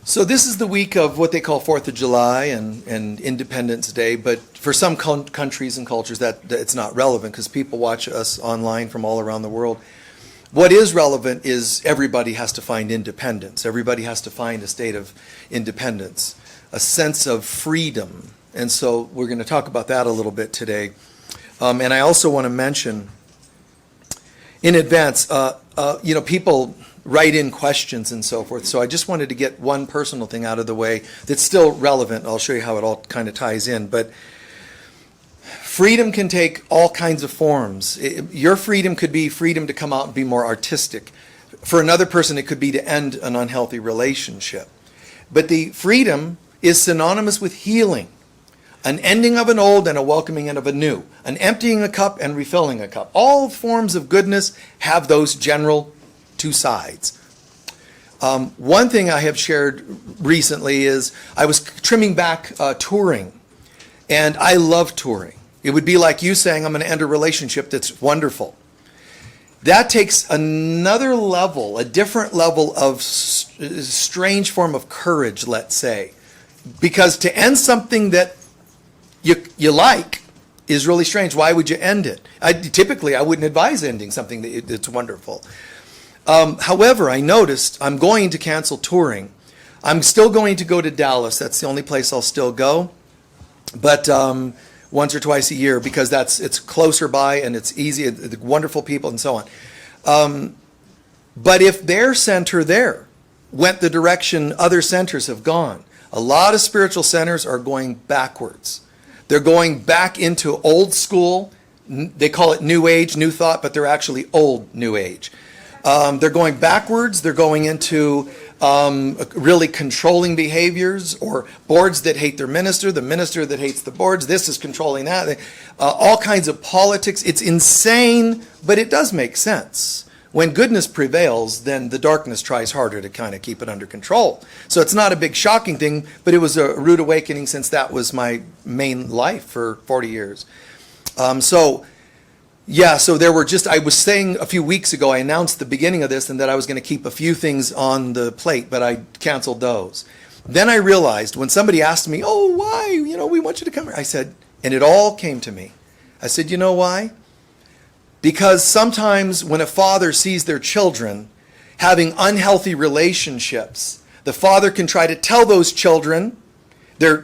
So this is the week of what they call 4th of July and Independence Day, but for some countries and cultures that it's not relevant because people watch us online from all around the world. What is relevant is everybody has to find independence. Everybody has to find a state of independence, a sense of freedom. And so we're going to talk about that a little bit today. And I also want to mention in advance, people write in questions and so forth. So I just wanted to get one personal thing out of the way that's still relevant. I'll show you how it all kind of ties in. But freedom can take all kinds of forms. Your freedom could be freedom to come out and be more artistic. For another person, it could be to end an unhealthy relationship. But the freedom is synonymous with healing. An ending of an old and a welcoming of a new. An emptying a cup and refilling a cup. All forms of goodness have those general two sides. One thing I have shared recently is I was trimming back touring, and I love touring. It would be like you saying, I'm going to end a relationship that's wonderful. That takes another level, a different level of strange form of courage, let's say. Because to end something that you like is really strange. Why would you end it? Typically, I wouldn't advise ending something that's wonderful. However, I noticed I'm going to cancel touring. I'm still going to go to Dallas. That's the only place I'll still go. But once or twice a year because it's closer by and it's easy, the wonderful people and so on. But if their center there went the direction other centers have gone, a lot of spiritual centers are going backwards. They're going back into old school. They call it New Age, New Thought, but they're actually old New Age. They're going backwards. They're going into really controlling behaviors or boards that hate their minister, the minister that hates the boards. This is controlling that. All kinds of politics. It's insane, but it does make sense. When goodness prevails, then the darkness tries harder to kind of keep it under control. So it's not a big shocking thing, but it was a rude awakening since that was my main life for 40 years. So there were I was saying a few weeks ago, I announced the beginning of this and that I was going to keep a few things on the plate, but I canceled those. Then I realized when somebody asked me, oh, why? We want you to come here. I said, and it all came to me. I said, you know why? Because sometimes when a father sees their children having unhealthy relationships, the father can try to tell those children, they're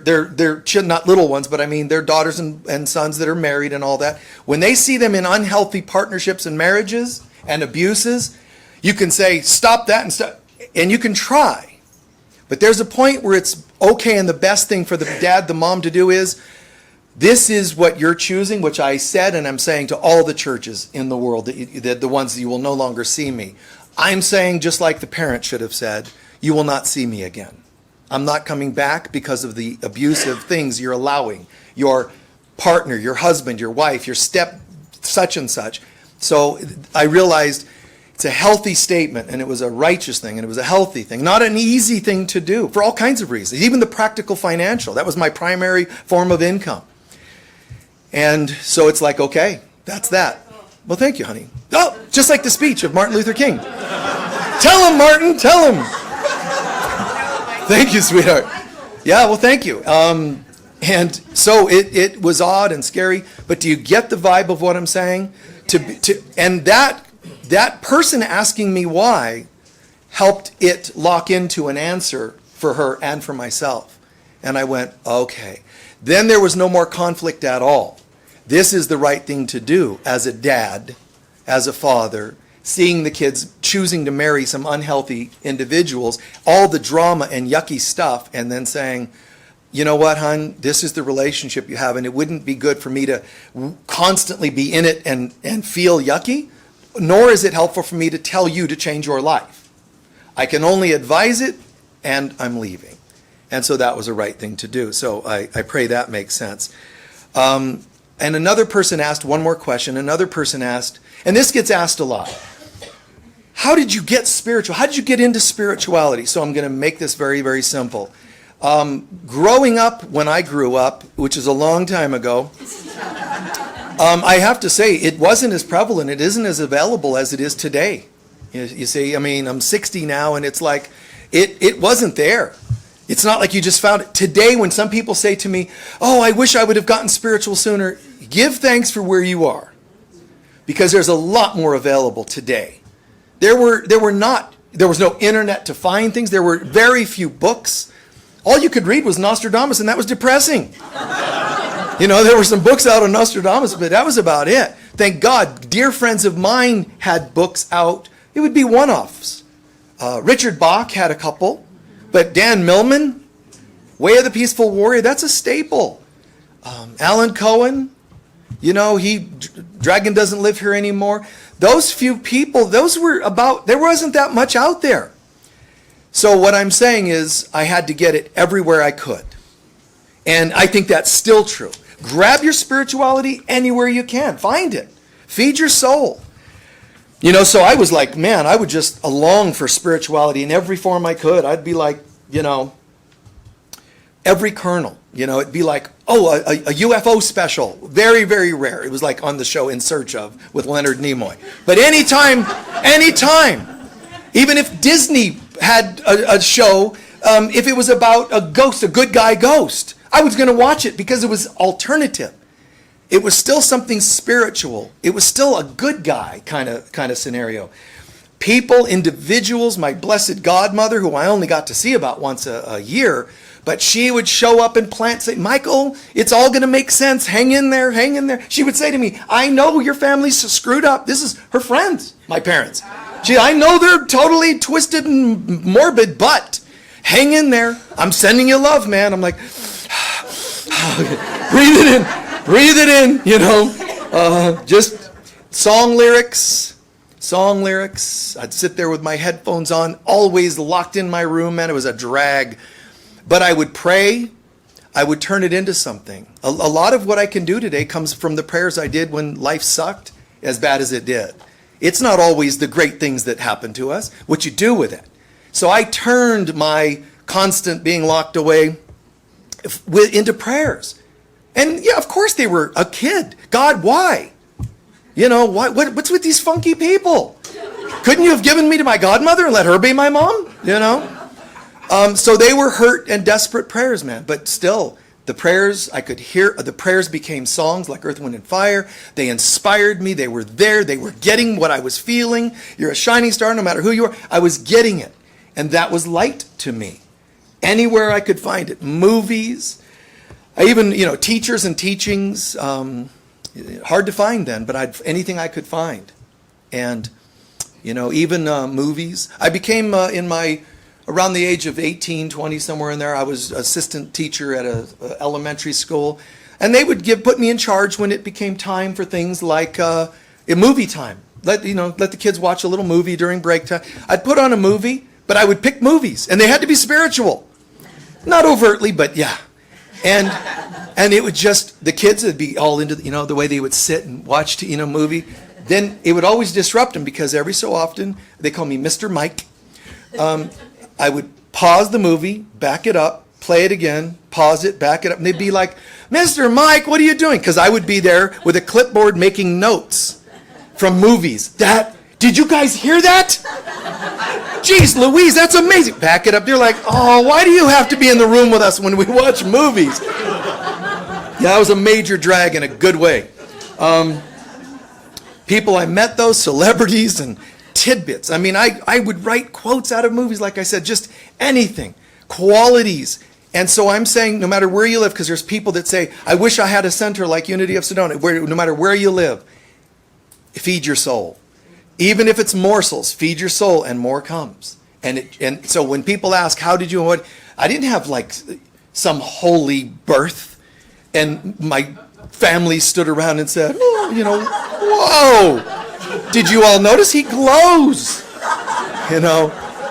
not little ones, but I mean their daughters and sons that are married and all that. When they see them in unhealthy partnerships and marriages and abuses, you can say, stop that and you can try. But there's a point where it's okay and the best thing for the dad, the mom to do is, this is what you're choosing, which I said and I'm saying to all the churches in the world, the ones that you will no longer see me. I'm saying just like the parent should have said, you will not see me again. I'm not coming back because of the abusive things you're allowing. Your partner, your husband, your wife, your step such and such. So I realized it's a healthy statement and it was a righteous thing and it was a healthy thing. Not an easy thing to do for all kinds of reasons. Even the practical financial. That was my primary form of income. And so it's like, okay, that's that. Well, thank you, honey. Oh, just like the speech of Martin Luther King. Tell him, Martin, tell him. Thank you, sweetheart. Yeah, well, thank you. And so it was odd and scary, but do you get the vibe of what I'm saying? And that person asking me why helped it lock into an answer for her and for myself. And I went, okay. Then there was no more conflict at all. This is the right thing to do as a dad, as a father, seeing the kids choosing to marry some unhealthy individuals, all the drama and yucky stuff, and then saying, you know what, hon, this is the relationship you have, and it wouldn't be good for me to constantly be in it and feel yucky, nor is it helpful for me to tell you to change your life. I can only advise it, and I'm leaving. And so that was the right thing to do. So I pray that makes sense. And another person asked one more question. Another person asked, and this gets asked a lot, how did you get spiritual? How did you get into spirituality? So I'm going to make this very, very simple. Growing up, when I grew up, which is a long time ago, I have to say it wasn't as prevalent. It isn't as available as it is today. You see, I mean, I'm 60 now, and it's like, it wasn't there. It's not like you just found it. Today, when some people say to me, oh, I wish I would have gotten spiritual sooner, give thanks for where you are. Because there's a lot more available today. There was no internet to find things. There were very few books. All you could read was Nostradamus, and that was depressing. There were some books out on Nostradamus, but that was about it. Thank God, dear friends of mine had books out. It would be one-offs. Richard Bach had a couple. But Dan Millman, Way of the Peaceful Warrior, that's a staple. Alan Cohen, Dragon Doesn't Live Here Anymore. Those few people, there wasn't that much out there. So what I'm saying is I had to get it everywhere I could. And I think that's still true. Grab your spirituality anywhere you can. Find it. Feed your soul. So I was like, man, I would just long for spirituality in every form I could. I'd be like, every kernel. It'd be like, a UFO special. Very, very rare. It was like on the show In Search Of with Leonard Nimoy. But anytime, even if Disney had a show, if it was about a ghost, a good guy ghost, I was going to watch it because it was alternative. It was still something spiritual. It was still a good guy kind of scenario. People, individuals, my blessed godmother, who I only got to see about once a year, but she would show up and say, Michael, it's all going to make sense. Hang in there, hang in there. She would say to me, I know your family's screwed up. This is her friends, my parents. I know they're totally twisted and morbid, but hang in there. I'm sending you love, man. I'm like, breathe it in. Breathe it in, just song lyrics. I'd sit there with my headphones on, always locked in my room, man. It was a drag. But I would pray. I would turn it into something. A lot of what I can do today comes from the prayers I did when life sucked as bad as it did. It's not always the great things that happen to us, what you do with it. So I turned my constant being locked away into prayers. And yeah, of course they were a kid. God, why? What's with these funky people? Couldn't you have given me to my godmother and let her be my mom? So they were hurt and desperate prayers, man. But still, the prayers I could hear, the prayers became songs like Earth, Wind, and Fire. They inspired me. They were there. They were getting what I was feeling. You're a shining star no matter who you are. I was getting it. And that was light to me. Anywhere I could find it. Movies. I even, teachers and teachings, hard to find then, but anything I could find. And, even movies. I became, around the age of 18, 20, somewhere in there, I was assistant teacher at a elementary school. And they would put me in charge when it became time for things like a movie time. Let the kids watch a little movie during break time. I'd put on a movie, but I would pick movies, and they had to be spiritual. Not overtly, but yeah. And it would just, the kids would be all into, the way they would sit and watch, movie. Then it would always disrupt them because every so often, they call me Mr. Mike. I would pause the movie, back it up, play it again, pause it, back it up. And they'd be like, Mr. Mike, what are you doing? Because I would be there with a clipboard making notes from movies. Did you guys hear that? Jeez Louise, that's amazing. Back it up. They're like, oh, why do you have to be in the room with us when we watch movies? Yeah, that was a major drag in a good way. People I met, those celebrities and tidbits. I mean, I would write quotes out of movies, like I said, just anything. Qualities. And so I'm saying, no matter where you live, because there's people that say, I wish I had a center like Unity of Sedona. No matter where you live, feed your soul. Even if it's morsels, feed your soul and more comes. And so when people ask, how did you, I didn't have like some holy birth and my family stood around and said, whoa, did you all notice he glows?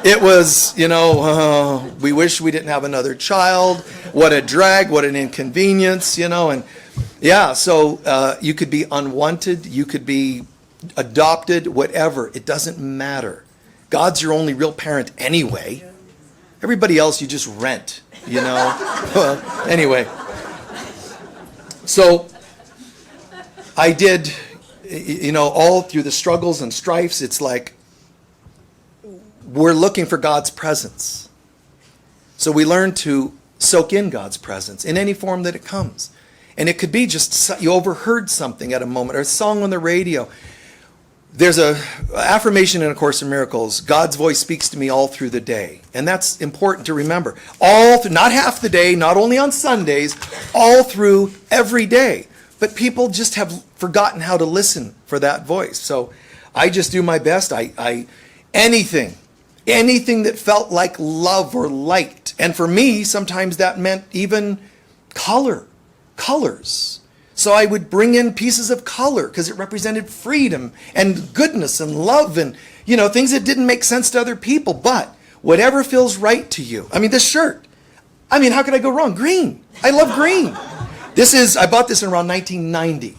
It was, we wish we didn't have another child. What a drag, what an inconvenience, and yeah, so you could be unwanted, you could be adopted, whatever. It doesn't matter. God's your only real parent anyway. Everybody else you just rent, Well, anyway. So I did, all through the struggles and strifes, it's like we're looking for God's presence. So we learn to soak in God's presence in any form that it comes. And it could be just you overheard something at a moment, or a song on the radio. There's a affirmation in A Course in Miracles, God's voice speaks to me all through the day. And that's important to remember. Not half the day, not only on Sundays, all through every day. But people just have forgotten how to listen for that voice. So I just do my best. Anything that felt like love or light. And for me, sometimes that meant even colors. So I would bring in pieces of color because it represented freedom and goodness and love and, things that didn't make sense to other people. But whatever feels right to you. I mean, this shirt. How could I go wrong? Green. I love green. I bought this in around 1990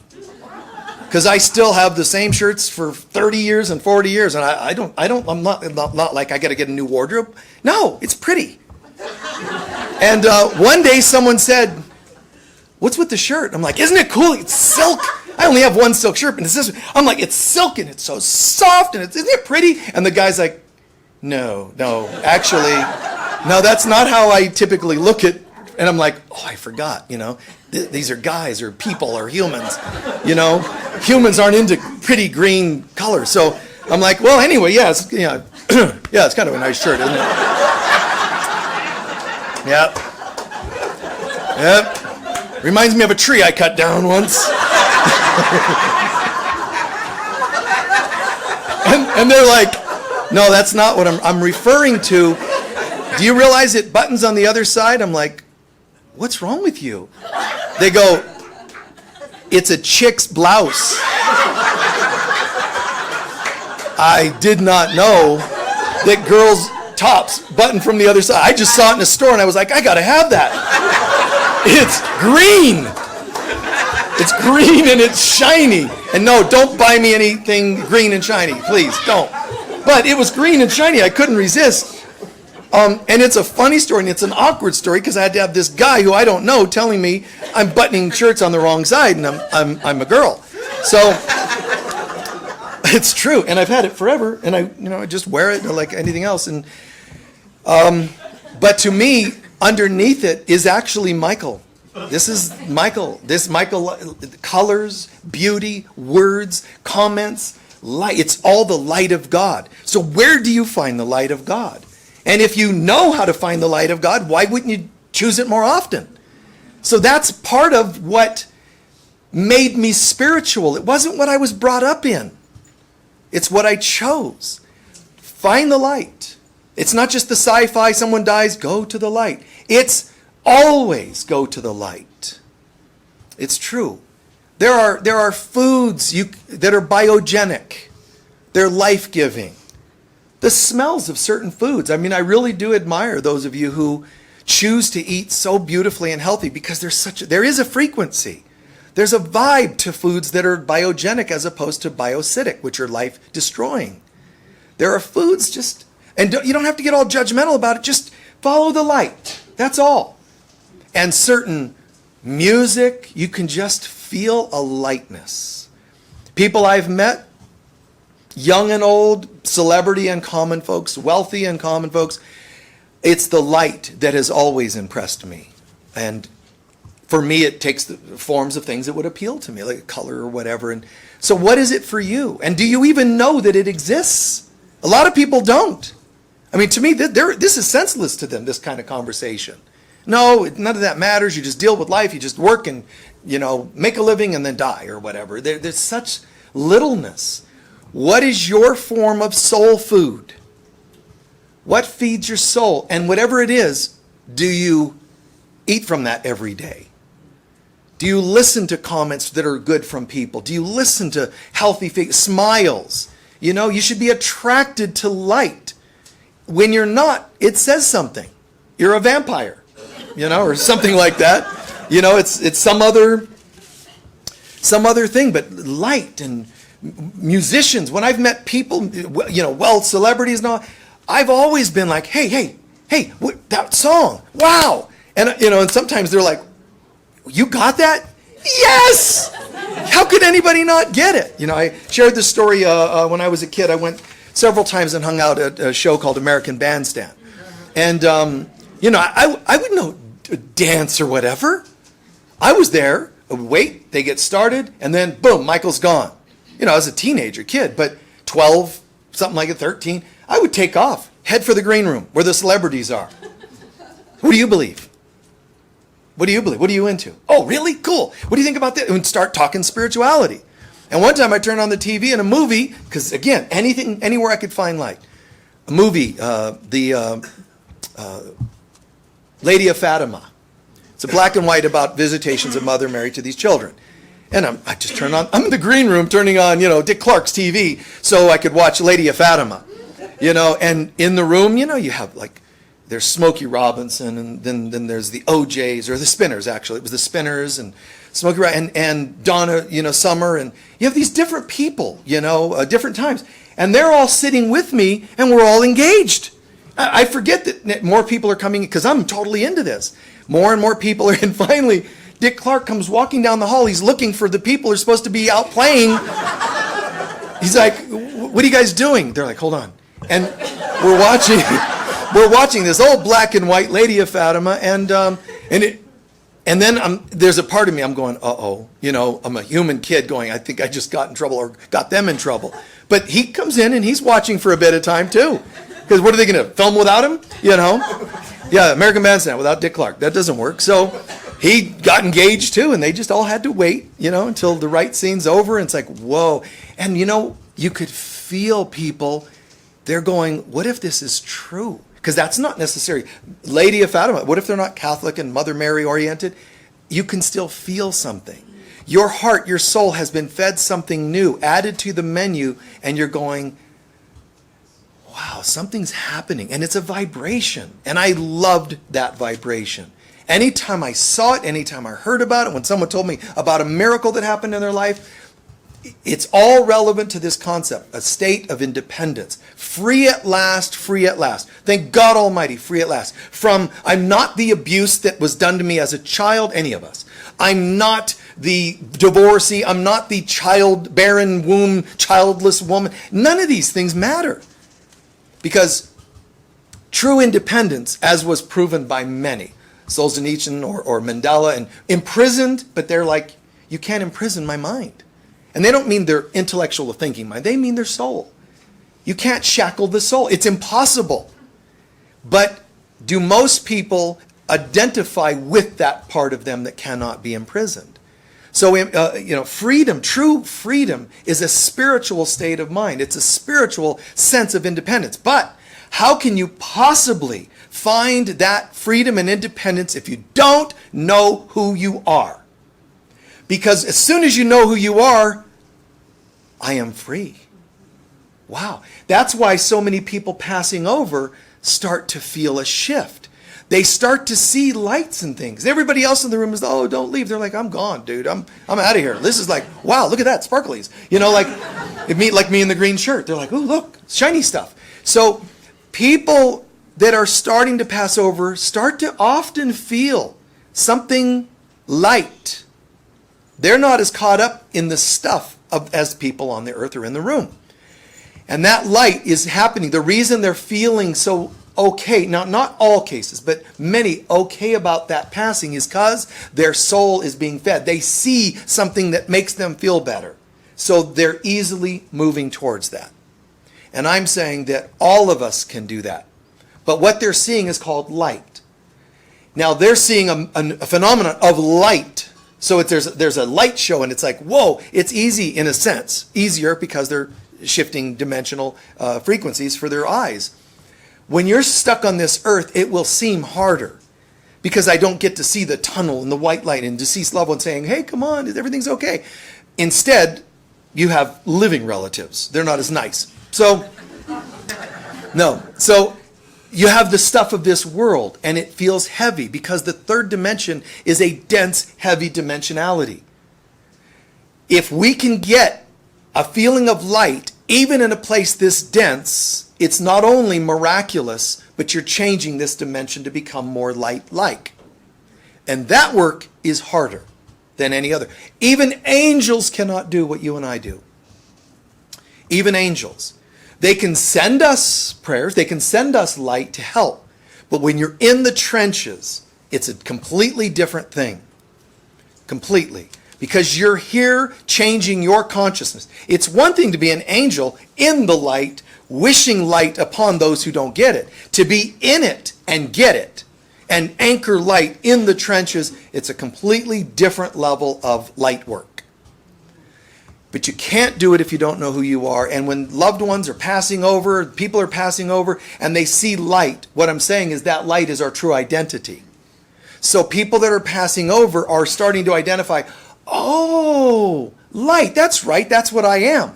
because I still have the same shirts for 30 years and 40 years. And I'm not like I got to get a new wardrobe. No, it's pretty. And one day someone said, "What's with the shirt?" I'm like, "Isn't it cool? It's silk." I only have one silk shirt, and it's this. I'm like, "It's silk and it's so soft and isn't it pretty?" And the guy's like, No, actually, no, that's not how I typically look at. And I'm like, "Oh, I forgot. These are guys or people or humans. Humans aren't into pretty green colors." So I'm like, "Well, anyway, it's kind of a nice shirt, isn't it?" Yep. Reminds me of a tree I cut down once. and they're like, "No, that's not what I'm referring to. Do you realize it buttons on the other side?" I'm like, "What's wrong with you?" They go, "It's a chick's blouse." I did not know that girls' tops button from the other side. I just saw it in a store and I was like, "I gotta have that." It's green. It's green and it's shiny. And no, don't buy me anything green and shiny. Please, don't. But it was green and shiny. I couldn't resist. And it's a funny story and it's an awkward story because I had to have this guy who I don't know telling me I'm buttoning shirts on the wrong side and I'm a girl. So it's true. And I've had it forever. And I just wear it like anything else. And but to me, underneath it is actually Michael. This is Michael. Colors, beauty, words, comments, light. It's all the light of God. So where do you find the light of God? And if you know how to find the light of God, why wouldn't you choose it more often? So that's part of what made me spiritual. It wasn't what I was brought up in. It's what I chose. Find the light. It's not just the sci-fi, someone dies, go to the light. It's always go to the light. It's true. There are foods that are biogenic. They're life-giving. The smells of certain foods. I really do admire those of you who choose to eat so beautifully and healthy because there is a frequency. There's a vibe to foods that are biogenic as opposed to bioacidic, which are life-destroying. There are foods and you don't have to get all judgmental about it. Just follow the light. That's all. And certain music, you can just feel a lightness. People I've met, young and old, celebrity and common folks, wealthy and common folks, it's the light that has always impressed me. And for me, it takes the forms of things that would appeal to me, like color or whatever. And so what is it for you? And do you even know that it exists? A lot of people don't. To me, this is senseless to them, this kind of conversation. No, none of that matters. You just deal with life. You just work and, make a living and then die or whatever. There's such littleness. What is your form of soul food? What feeds your soul? And whatever it is, do you eat from that every day? Do you listen to comments that are good from people? Do you listen to healthy smiles? You should be attracted to light. When you're not, it says something. You're a vampire, or something like that. It's some other thing, but light and musicians. When I've met people, celebrities and all, I've always been like, hey, that song, wow. And, and sometimes they're like, you got that? Yes! How could anybody not get it? I shared this story when I was a kid. I went several times and hung out at a show called American Bandstand. And, I wouldn't know dance or whatever. I was there, I would wait, they get started, and then boom, Michael's gone. I was a teenager kid, but 12, something like a 13, I would take off, head for the green room where the celebrities are. Who do you believe? What do you believe? What are you into? Oh, really? Cool. What do you think about that? And start talking spirituality. And one time I turned on the TV in a movie, because again, anywhere I could find light. A movie, the Lady of Fatima. It's a black and white about visitations of Mother Mary to these children. And I just turned on, I'm in the green room turning on, Dick Clark's TV so I could watch Lady of Fatima. And in the room, you have there's Smokey Robinson, and then there's the OJs, or the Spinners, actually. It was the Spinners, and Smokey and Donna, Summer, and you have these different people, different times. And they're all sitting with me, and we're all engaged. I forget that more people are coming, because I'm totally into this. More and more people are, and finally, Dick Clark comes walking down the hall. He's looking for the people who are supposed to be out playing. He's like, what are you guys doing? They're like, hold on. And we're watching this old black and white Lady of Fatima, and then there's a part of me, I'm going, uh-oh. I'm a human kid going, I think I just got in trouble or got them in trouble. But he comes in and he's watching for a bit of time too. Because what are they going to film without him? Yeah, American Bandstand without Dick Clark. That doesn't work. So he got engaged too, and they just all had to wait, until the right scene's over. And it's like, whoa. And you could feel people, they're going, what if this is true? Because that's not necessary. Lady of Fatima, what if they're not Catholic and Mother Mary oriented? You can still feel something. Your heart, your soul has been fed something new, added to the menu, and you're going, wow, something's happening. And it's a vibration. And I loved that vibration. Anytime I saw it, anytime I heard about it, when someone told me about a miracle that happened in their life, it's all relevant to this concept, a state of independence. Free at last, free at last. Thank God Almighty, free at last. From, I'm not the abuse that was done to me as a child, any of us. I'm not the divorcee. I'm not the barren womb, childless woman. None of these things matter. Because true independence, as was proven by many, Solzhenitsyn or Mandela, and imprisoned, but they're like, you can't imprison my mind. And they don't mean their intellectual thinking mind. They mean their soul. You can't shackle the soul. It's impossible. But do most people identify with that part of them that cannot be imprisoned? So, freedom, true freedom, is a spiritual state of mind. It's a spiritual sense of independence. But how can you possibly find that freedom and independence if you don't know who you are? Because as soon as you know who you are, I am free. Wow. That's why so many people passing over start to feel a shift. They start to see lights and things. Everybody else in the room is, oh, don't leave. They're like, I'm gone, dude. I'm out of here. This is like, wow, look at that, sparklies. Like me in the green shirt. They're like, oh, look, shiny stuff. So people that are starting to pass over start to often feel something light. They're not as caught up in the stuff as people on the earth or in the room. And that light is happening. The reason they're feeling so okay, now not all cases, but many okay about that passing is because their soul is being fed. They see something that makes them feel better. So they're easily moving towards that. And I'm saying that all of us can do that. But what they're seeing is called light. Now they're seeing a phenomenon of light. So there's a light show, and it's like, whoa, it's easy in a sense. Easier because they're shifting dimensional frequencies for their eyes. When you're stuck on this earth, it will seem harder because I don't get to see the tunnel and the white light and deceased loved ones saying, hey, come on, everything's okay. Instead, you have living relatives. They're not as nice. So you have the stuff of this world, and it feels heavy because the third dimension is a dense, heavy dimensionality. If we can get a feeling of light, even in a place this dense, it's not only miraculous, but you're changing this dimension to become more light-like. And that work is harder than any other. Even angels cannot do what you and I do. Even angels. They can send us prayers, they can send us light to help. But when you're in the trenches, it's a completely different thing. Completely. Because you're here changing your consciousness. It's one thing to be an angel in the light, wishing light upon those who don't get it. To be in it and get it and anchor light in the trenches, it's a completely different level of light work. But you can't do it if you don't know who you are. And when loved ones are passing over, people are passing over, and they see light, what I'm saying is that light is our true identity. So people that are passing over are starting to identify, oh, light, that's right, that's what I am.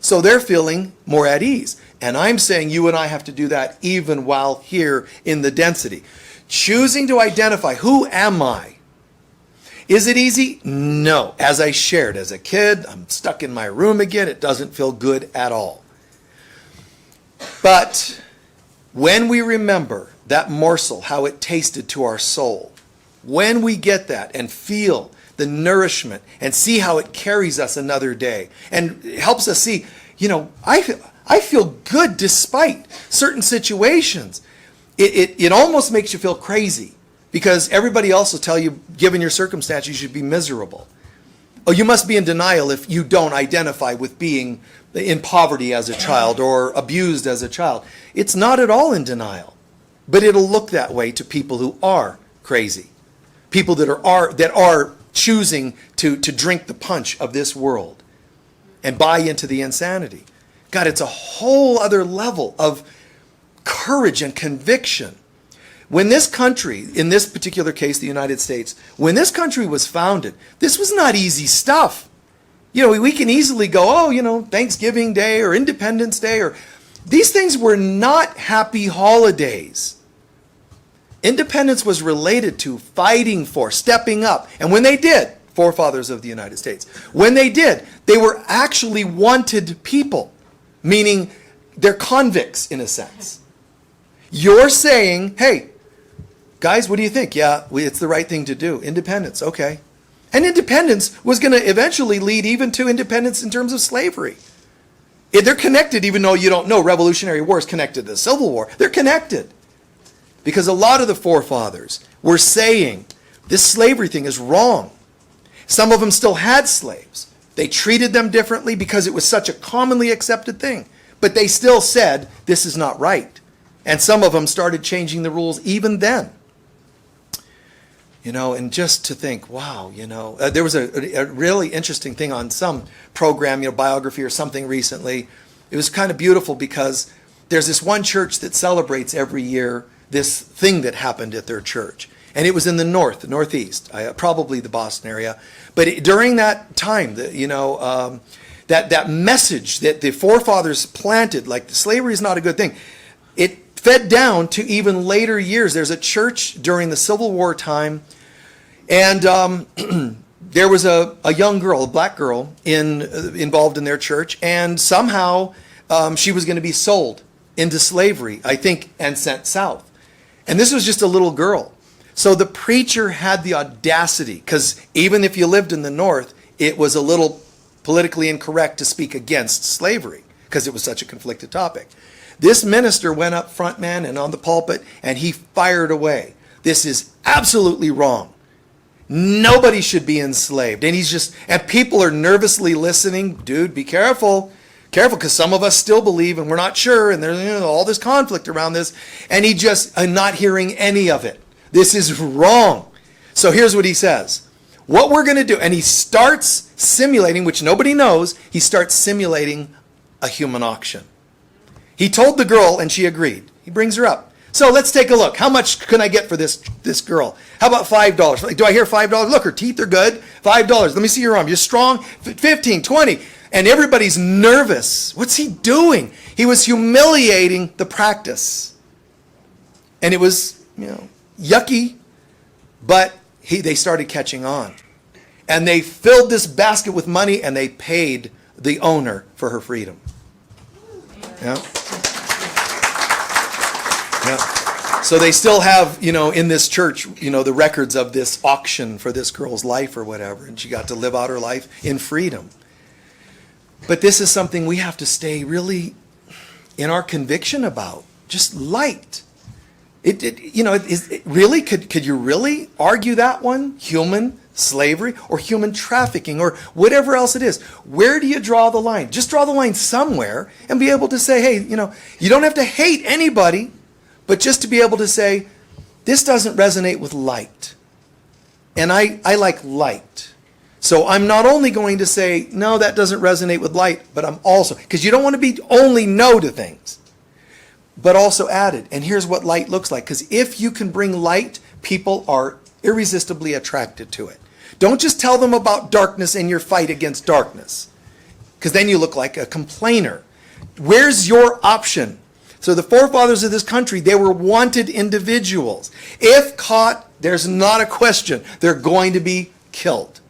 So they're feeling more at ease. And I'm saying you and I have to do that even while here in the density. Choosing to identify, who am I? Is it easy? No. As I shared, as a kid, I'm stuck in my room again. It doesn't feel good at all. But when we remember that morsel, how it tasted to our soul, when we get that and feel the nourishment and see how it carries us another day and helps us see, I feel good despite certain situations. It almost makes you feel crazy because everybody else will tell you, given your circumstance, you should be miserable. Oh, you must be in denial if you don't identify with being in poverty as a child or abused as a child. It's not at all in denial, but it'll look that way to people who are crazy, people that are choosing to drink the punch of this world and buy into the insanity. God, it's a whole other level of courage and conviction. When this country, in this particular case, the United States, when this country was founded, this was not easy stuff. We can easily go, Thanksgiving Day or Independence Day, or these things were not happy holidays. Independence was related to fighting for, stepping up. And when they did, forefathers of the United States, when they did, they were actually wanted people, meaning they're convicts in a sense. You're saying, hey, guys, what do you think? Yeah, it's the right thing to do. Independence, okay. And independence was going to eventually lead even to independence in terms of slavery. They're connected, even though you don't know. Revolutionary War is connected to the Civil War. They're connected. Because a lot of the forefathers were saying, this slavery thing is wrong. Some of them still had slaves. They treated them differently because it was such a commonly accepted thing. But they still said, this is not right. And some of them started changing the rules even then. And just to think, wow, there was a really interesting thing on some program, biography or something recently. It was kind of beautiful because there's this one church that celebrates every year this thing that happened at their church. And it was in the northeast, probably the Boston area. But during that time, that message that the forefathers planted, like slavery is not a good thing, it fed down to even later years. There's a church during the Civil War time, and there was a young girl, a black girl, involved in their church, and somehow she was going to be sold into slavery, I think, and sent south. And this was just a little girl. So the preacher had the audacity, because even if you lived in the North, it was a little politically incorrect to speak against slavery, because it was such a conflicted topic. This minister went up front, man, and on the pulpit, and he fired away. This is absolutely wrong. Nobody should be enslaved. And people are nervously listening. Dude, be careful. Careful, because some of us still believe, and we're not sure, and there's all this conflict around this. And I'm not hearing any of it. This is wrong. So here's what he says. What we're going to do, and he starts simulating, which nobody knows, he starts simulating a human auction. He told the girl, and she agreed. He brings her up. So let's take a look. How much can I get for this girl? How about $5? Do I hear $5? Look, her teeth are good. $5. Let me see your arm. You're strong. 15, 20. And everybody's nervous. What's he doing? He was humiliating the practice. And it was, yucky, but they started catching on. And they filled this basket with money, and they paid the owner for her freedom. Yeah. Yeah. So they still have, in this church, the records of this auction for this girl's life or whatever. And she got to live out her life in freedom. But this is something we have to stay really in our conviction about. Just light. Really, could you really argue that one? Human slavery or human trafficking or whatever else it is. Where do you draw the line? Just draw the line somewhere and be able to say, hey, you don't have to hate anybody, but just to be able to say, this doesn't resonate with light. And I like light. So I'm not only going to say, no, that doesn't resonate with light, but I'm also, because you don't want to be only no to things, but also added. And here's what light looks like. Because if you can bring light, people are irresistibly attracted to it. Don't just tell them about darkness in your fight against darkness, because then you look like a complainer. Where's your option? So the forefathers of this country, they were wanted individuals. If caught, there's not a question. They're going to be killed.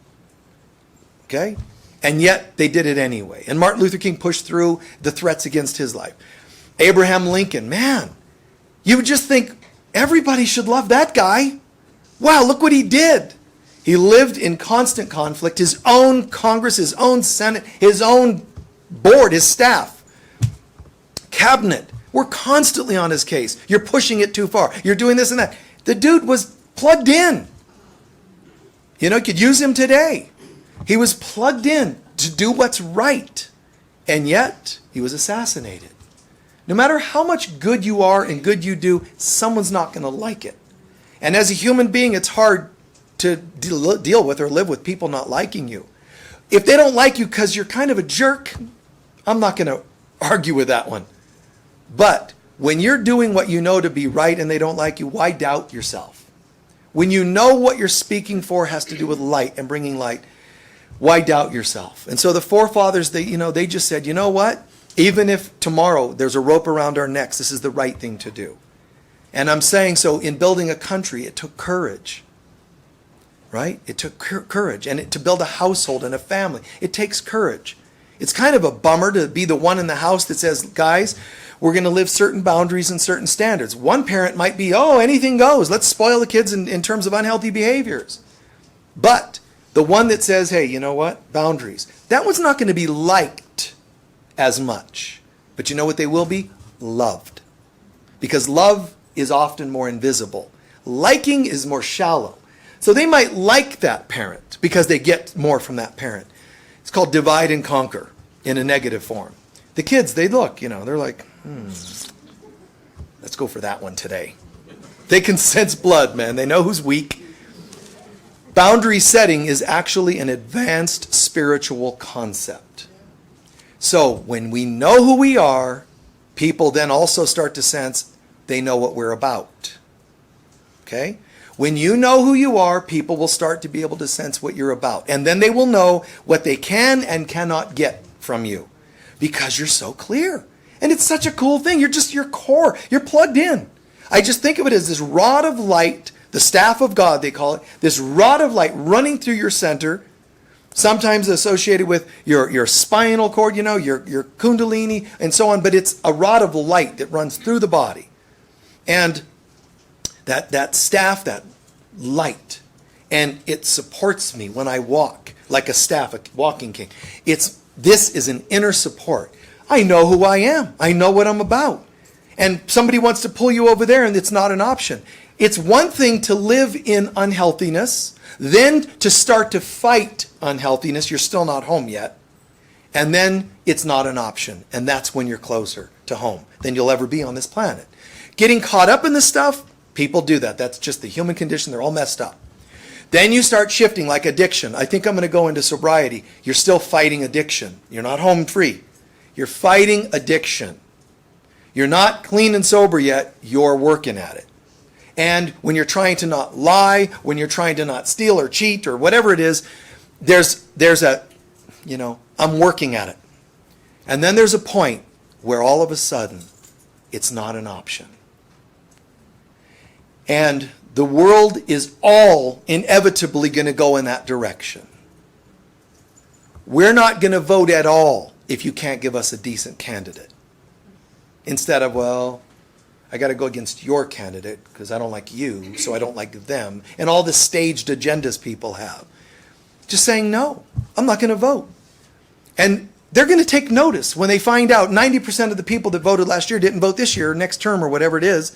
Okay? And yet they did it anyway. And Martin Luther King pushed through the threats against his life. Abraham Lincoln, man, you would just think everybody should love that guy. Wow, look what he did. He lived in constant conflict. His own Congress, his own Senate, his own board, his staff, cabinet, were constantly on his case. You're pushing it too far. You're doing this and that. The dude was plugged in. Could use him today. He was plugged in to do what's right. And yet, he was assassinated. No matter how much good you are and good you do, someone's not going to like it. And as a human being, it's hard to deal with or live with people not liking you. If they don't like you because you're kind of a jerk, I'm not going to argue with that one. But when you're doing what you know to be right and they don't like you, why doubt yourself? When you know what you're speaking for has to do with light and bringing light, why doubt yourself? And so the forefathers, they just said, you know what? Even if tomorrow there's a rope around our necks, this is the right thing to do. And I'm saying, so in building a country, it took courage. Right? It took courage. And to build a household and a family, it takes courage. It's kind of a bummer to be the one in the house that says, guys, we're going to live certain boundaries and certain standards. One parent might be, anything goes. Let's spoil the kids in terms of unhealthy behaviors. But the one that says, hey, you know what? Boundaries. That one's not going to be liked as much. But you know what they will be? Loved. Because love is often more invisible. Liking is more shallow. So they might like that parent because they get more from that parent. It's called divide and conquer in a negative form. The kids, they look, they're like, let's go for that one today. They can sense blood, man. They know who's weak. Boundary setting is actually an advanced spiritual concept. So when we know who we are, people then also start to sense they know what we're about. Okay? When you know who you are, people will start to be able to sense what you're about. And then they will know what they can and cannot get from you because you're so clear. And it's such a cool thing. You're just your core. You're plugged in. I just think of it as this rod of light, the staff of God, they call it, this rod of light running through your center, sometimes associated with your spinal cord, your kundalini, and so on. But it's a rod of light that runs through the body. And that staff, that light, and it supports me when I walk like a staff, a walking cane. This is an inner support. I know who I am. I know what I'm about. And somebody wants to pull you over there and it's not an option. It's one thing to live in unhealthiness, then to start to fight unhealthiness. You're still not home yet. And then it's not an option. And that's when you're closer to home than you'll ever be on this planet. Getting caught up in this stuff, people do that. That's just the human condition. They're all messed up. Then you start shifting like addiction. I think I'm going to go into sobriety. You're still fighting addiction. You're not home free. You're fighting addiction. You're not clean and sober yet. You're working at it. And when you're trying to not lie, when you're trying to not steal or cheat or whatever it is, there's a, I'm working at it. And then there's a point where all of a sudden it's not an option. And the world is all inevitably going to go in that direction. We're not going to vote at all if you can't give us a decent candidate. Instead of, I got to go against your candidate because I don't like you, so I don't like them. And all the staged agendas people have. Just saying, no, I'm not going to vote. And they're going to take notice when they find out 90% of the people that voted last year didn't vote this year, next term, or whatever it is.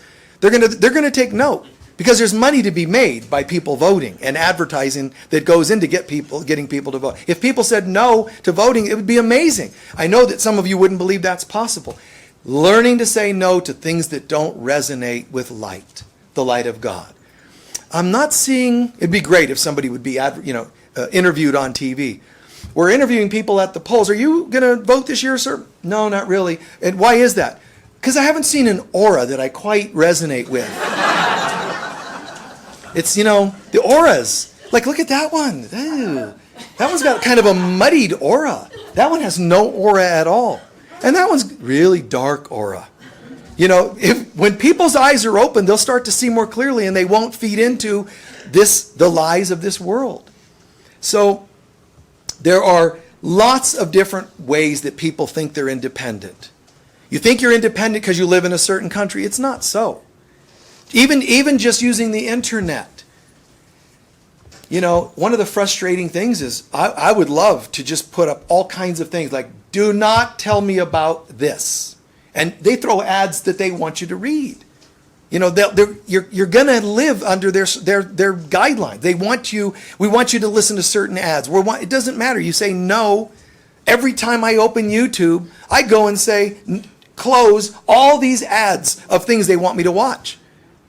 They're gonna take note. Because there's money to be made by people voting and advertising that goes into getting people to vote. If people said no to voting, it would be amazing. I know that some of you wouldn't believe that's possible. Learning to say no to things that don't resonate with light, the light of God. I'm not seeing, it'd be great if somebody would be interviewed on TV. We're interviewing people at the polls. Are you going to vote this year, sir? No, not really. And why is that? Because I haven't seen an aura that I quite resonate with. It's, the auras. Like, look at that one. Ew. That one's got kind of a muddied aura. That one has no aura at all. And that one's really dark aura. When people's eyes are open, they'll start to see more clearly and they won't feed into the lies of this world. So there are lots of different ways that people think they're independent. You think you're independent because you live in a certain country. It's not so. Even just using the internet. One of the frustrating things is I would love to just put up all kinds of things like, do not tell me about this. And they throw ads that they want you to read. You're going to live under their guidelines. We want you to listen to certain ads. It doesn't matter. You say no. Every time I open YouTube, I go and say, close all these ads of things they want me to watch.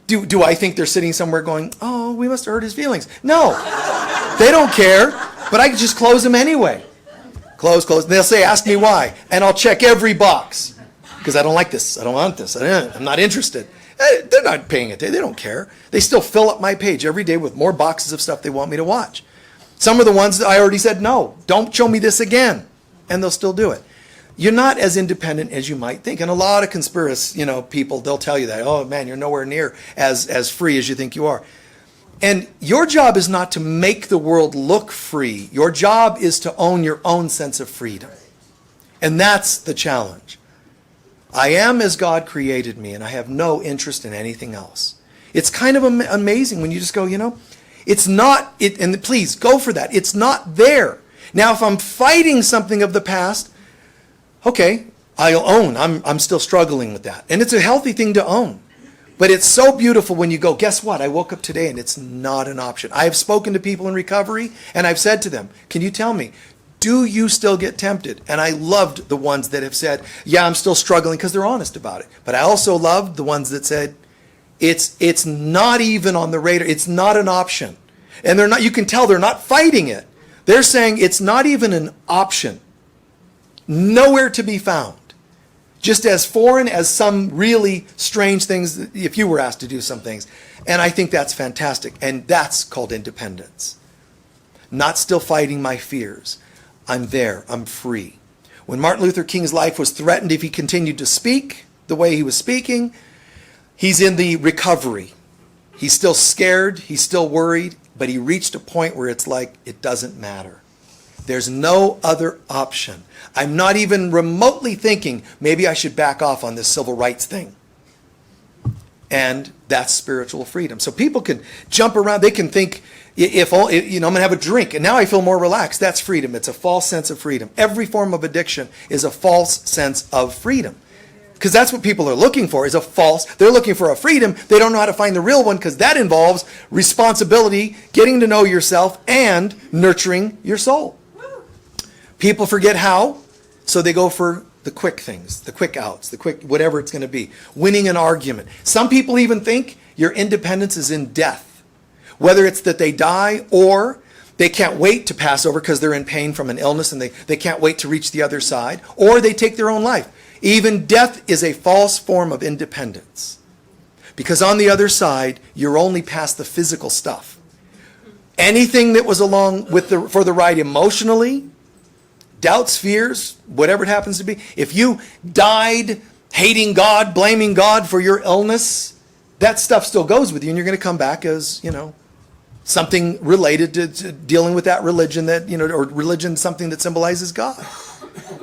Do I think they're sitting somewhere going, oh, we must have hurt his feelings? No, they don't care, but I can just close them anyway. Close. And they'll say, ask me why. And I'll check every box because I don't like this. I don't want this. I'm not interested. They're not paying it. They don't care. They still fill up my page every day with more boxes of stuff they want me to watch. Some of the ones that I already said, no, don't show me this again. And they'll still do it. You're not as independent as you might think. And a lot of conspiracy, people, they'll tell you that, oh man, you're nowhere near as free as you think you are. And your job is not to make the world look free. Your job is to own your own sense of freedom. And that's the challenge. I am as God created me, and I have no interest in anything else. It's kind of amazing when you just go, it's not, and please go for that. It's not there. Now, if I'm fighting something of the past, okay, I'll own. I'm still struggling with that. And it's a healthy thing to own. But it's so beautiful when you go, guess what? I woke up today and it's not an option. I have spoken to people in recovery and I've said to them, can you tell me, do you still get tempted? And I loved the ones that have said, yeah, I'm still struggling, because they're honest about it. But I also loved the ones that said, it's not even on the radar. It's not an option. And they're not, you can tell they're not fighting it. They're saying it's not even an option. Nowhere to be found. Just as foreign as some really strange things, if you were asked to do some things. And I think that's fantastic. And that's called independence. Not still fighting my fears. I'm there. I'm free. When Martin Luther King's life was threatened if he continued to speak the way he was speaking, he's in the recovery. He's still scared. He's still worried. But he reached a point where it's like, it doesn't matter. There's no other option. I'm not even remotely thinking, maybe I should back off on this civil rights thing. And that's spiritual freedom. So people can jump around. They can think, I'm going to have a drink and now I feel more relaxed. That's freedom. It's a false sense of freedom. Every form of addiction is a false sense of freedom. Because that's what people are looking for, is they're looking for a freedom. They don't know how to find the real one, because that involves responsibility, getting to know yourself, and nurturing your soul. People forget how, so they go for the quick things, the quick outs, the quick whatever it's going to be. Winning an argument. Some people even think your independence is in death. Whether it's that they die or they can't wait to pass over because they're in pain from an illness and they can't wait to reach the other side, or they take their own life. Even death is a false form of independence. Because on the other side, you're only past the physical stuff. Anything that was along with for the ride emotionally, doubts, fears, whatever it happens to be. If you died hating God, blaming God for your illness, that stuff still goes with you, and you're going to come back as, something related to dealing with that religion or religion, something that symbolizes God.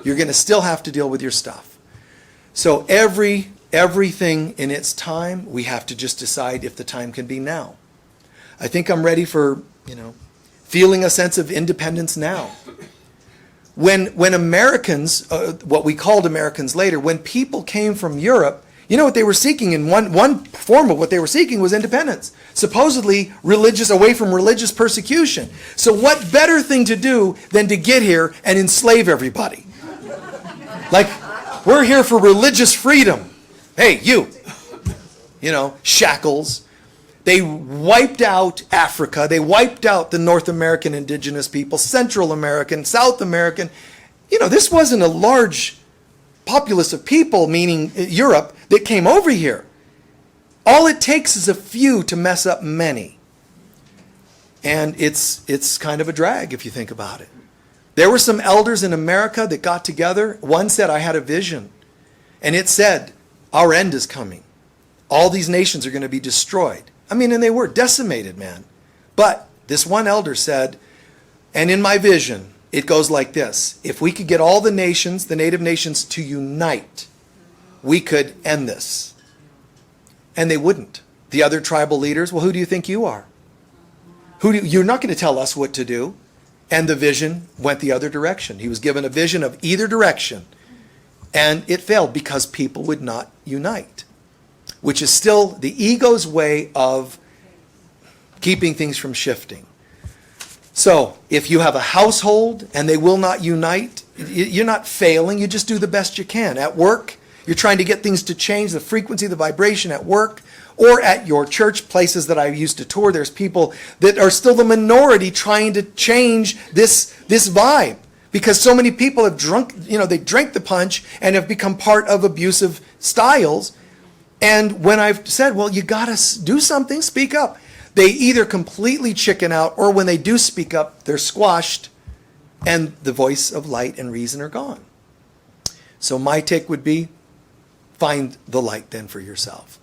You're going to still have to deal with your stuff. So everything in its time, we have to just decide if the time can be now. I think I'm ready for, feeling a sense of independence now. When Americans, what we called Americans later, when people came from Europe, You know what they were seeking, in one form of what they were seeking was independence. Supposedly away from religious persecution. So what better thing to do than to get here and enslave everybody? Like, we're here for religious freedom. Hey, you know, shackles. They wiped out Africa. They wiped out the North American indigenous people, Central American, South American. You know, this wasn't a large populace of people, meaning Europe, that came over here. All it takes is a few to mess up many. And it's kind of a drag if you think about it. There were some elders in America that got together. One said, I had a vision. And it said, our end is coming. All these nations are going to be destroyed. I mean, and they were decimated, man. But this one elder said, and in my vision, it goes like this. If we could get all the nations, the native nations, to unite, we could end this. And they wouldn't. The other tribal leaders, well, who do you think you are? You're not going to tell us what to do. And the vision went the other direction. He was given a vision of either direction. And it failed because people would not unite, which is still the ego's way of keeping things from shifting. So if you have a household and they will not unite, you're not failing. You just do the best you can. At work, you're trying to get things to change, the frequency, the vibration at work, or at your church, places that I used to tour. There's people that are still the minority trying to change this vibe. Because so many people have they drank the punch and have become part of abusive styles. And when I've said, well, you got to do something, speak up, they either completely chicken out, or when they do speak up, they're squashed and the voice of light and reason are gone. So my take would be, find the light then for yourself.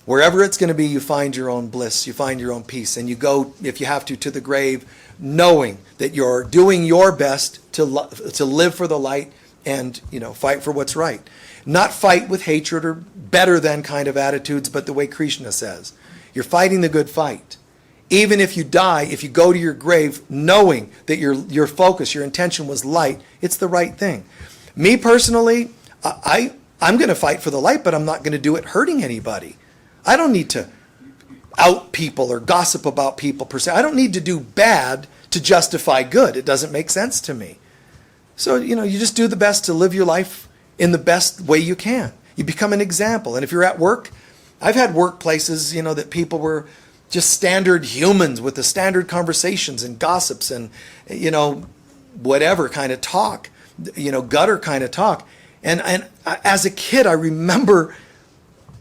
Wherever it's going to be, you find your own bliss, you find your own peace, and you go, if you have to the grave, knowing that you're doing your best to live for the light and, fight for what's right. Not fight with hatred or better than kind of attitudes, but the way Krishna says. You're fighting the good fight. Even if you die, if you go to your grave knowing that your focus, your intention was light, it's the right thing. Me personally, I'm going to fight for the light, but I'm not going to do it hurting anybody. I don't need to out people or gossip about people per se. I don't need to do bad to justify good. It doesn't make sense to me. So, you just do the best to live your life in the best way you can. You become an example. And if you're at work, I've had workplaces, that people were just standard humans with the standard conversations and gossips and, whatever kind of talk, gutter kind of talk. And as a kid, I remember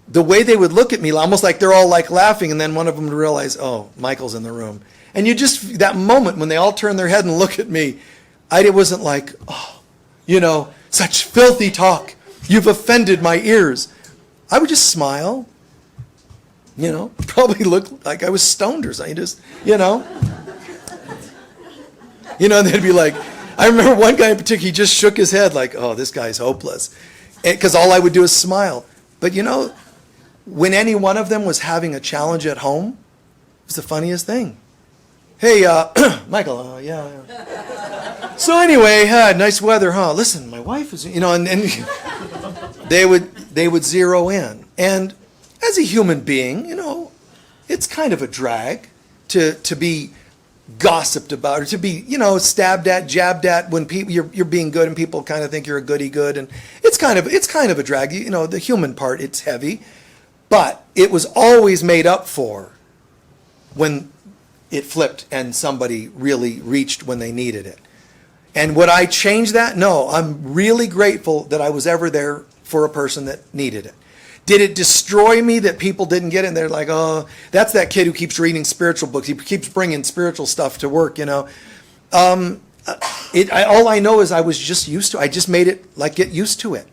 the way they would look at me, almost like they're all like laughing, and then one of them would realize, oh, Michael's in the room. And that moment when they all turn their head and look at me, it wasn't like, oh, such filthy talk. You've offended my ears. I would just smile, probably look like I was stoned or something, and they'd be like, I remember one guy in particular, he just shook his head like, oh, this guy's hopeless. Because all I would do is smile. But when any one of them was having a challenge at home, it was the funniest thing. Hey, Michael, yeah. So anyway, nice weather, huh? Listen, my wife is, and they would zero in. And as a human being, it's kind of a drag to be gossiped about, or to be, stabbed at, jabbed at when people you're being good and people kind of think you're a goody good, and it's kind of a drag. The human part, it's heavy, but it was always made up for when it flipped and somebody really reached when they needed it. And would I change that? No, I'm really grateful that I was ever there for a person that needed it. Did it destroy me that people didn't get it? And they're like, oh, that's that kid who keeps reading spiritual books. He keeps bringing spiritual stuff to work, All I know is I was just used to it. I just made it like get used to it.